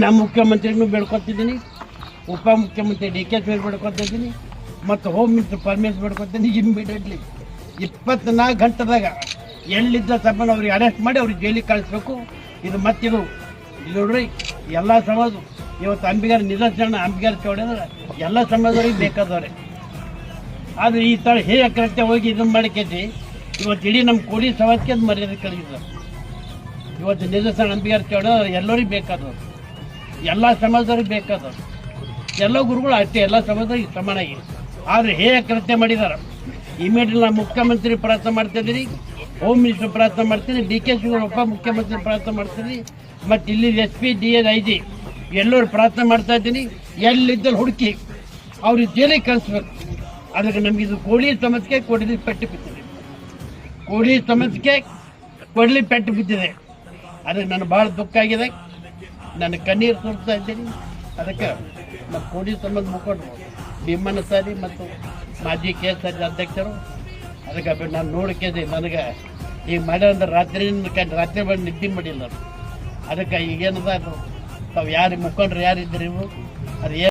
ನಮ್ಮ ಮುಖ್ಯಮಂತ್ರಿಗೂ ಬೇಡ್ಕೊತಿದ್ದೀನಿ, ಉಪಮುಖ್ಯಮಂತ್ರಿ D K Shivakumar ಬೇಡ್ಕೊತಿದ್ದೀನಿ ಮತ್ತು ಹೋಮ್ ಮಿನಿಸ್ಟರ್ ಪರ್ಮಿಷನ್ ಬೇಡ್ಕೊತೀನಿ. ಇಮಿಡಿಯೇಟ್ಲಿ 24 ಗಂಟೆದಾಗ ಎಲ್ಲಿದ್ದ ಸಭೆ ಅವ್ರಿಗೆ ಅರೆಸ್ಟ್ ಮಾಡಿ ಅವ್ರಿಗೆ ಜೈಲಿಗೆ ಕಳಿಸ್ಬೇಕು. ಇದು ಮತ್ತಿದು ನೋಡ್ರಿ, ಎಲ್ಲ ಸಮಾಜ ಇವತ್ತು ಅಂಬಿಗರ ನಿದರ್ಶನ, ಅಂಬಿಗರ ಚೌಡಂದ್ರೆ ಎಲ್ಲ ಸಮಾಜದವ್ರಿಗೆ ಬೇಕಾದವ್ರೆ. ಆದರೆ ಈ ಥರ ಹೇಗೆ ಕೃತ್ಯ ಹೋಗಿ ಇದನ್ನು ಮಾಡಿಕೈತಿ ಇವತ್ತು ಇಡೀ ನಮ್ಮ ಕೋಡಿ ಸಮಾಜಕ್ಕೆ ಅದು ಮರ್ಯಾದೆ ಕಳೆದಿದ್ದಾರೆ. ಇವತ್ತು ನಿದರ್ಶನ ಅಂಬಿಗರ ಚೌಡ ಎಲ್ಲರಿಗೂ ಬೇಕಾದವ್ರು, ಎಲ್ಲ ಸಮಾಜದವ್ರಿಗೆ ಬೇಕಾದವ್ರು, ಎಲ್ಲ ಗುರುಗಳು ಅಷ್ಟೇ ಎಲ್ಲ ಸಮಾಜದವ್ರಿಗೆ ಸಮಾನಾಗಿ. ಆದರೆ ಹೇಗೆ ಕೃತ್ಯ ಮಾಡಿದ್ದಾರೆ ಇಮಿಡಿಯೇಟ್ಲಿ ನಾನು ಮುಖ್ಯಮಂತ್ರಿ ಪ್ರಾರ್ಥನೆ ಮಾಡ್ತಿದ್ದೀನಿ, ಹೋಮ್ ಮಿನಿಸ್ಟರ್ ಪ್ರಾರ್ಥನೆ ಮಾಡ್ತೀನಿ, ಡಿ ಕೆ ಶಿವಕುಮಾರ್ ಉಪಮುಖ್ಯಮಂತ್ರಿ ಪ್ರಾರ್ಥನೆ ಮಾಡ್ತೀನಿ, ಮತ್ತು ಇಲ್ಲಿ SP DA IG ಎಲ್ಲರೂ ಪ್ರಾರ್ಥನೆ ಮಾಡ್ತಾ ಇದ್ದೀನಿ. ಎಲ್ಲಿದ್ದಲ್ಲಿ ಹುಡುಕಿ ಅವ್ರಿಗೆ ಜೈಲಿಗೆ ಕಳಿಸ್ಬೇಕು. ಅದಕ್ಕೆ ನಮಗೆ ಇದು ಕೋಳಿ ಸಮಸ್ಯೆ ಕೊಡಲಿ ಪೆಟ್ಟು ಬಿದ್ದಿದೆ, ಕೋಳಿ ಸಮಸ್ಯೆ ಕೊಡಲಿ ಪೆಟ್ಟು ಬಿದ್ದಿದೆ. ಅದಕ್ಕೆ ನನಗೆ ಭಾಳ ದುಃಖ ಆಗಿದೆ, ನನ್ನ ಕಣ್ಣೀರು ಸುರಿಸ್ತಾ ಇದ್ದೀನಿ. ಅದಕ್ಕೆ ನಮ್ಮ ಕೋಳಿ ಸಮಾಜ ಮುಖಂಡರು ಭೀಮಣ್ಣ ಸಾರಿ ಮತ್ತು ಮಾಜಿ KSRC ಅಧ್ಯಕ್ಷರು, ಅದಕ್ಕೆ ನಾನು ನೋಡ್ಕಿದ್ದೆ. ನನಗೆ ಈಗ ಮಾಡ್ಯಾರಂದ್ರೆ ರಾತ್ರಿ ಬಂದು ನಿದ್ದೆ ಮಾಡಿಲ್ಲ. ಅದಕ್ಕೆ ಈಗೇನದ ಅದು ತಾವು ಯಾರು ಮುಖಂಡ್ರು ಯಾರಿದ್ದೀರಿ ನೀವು ಅದು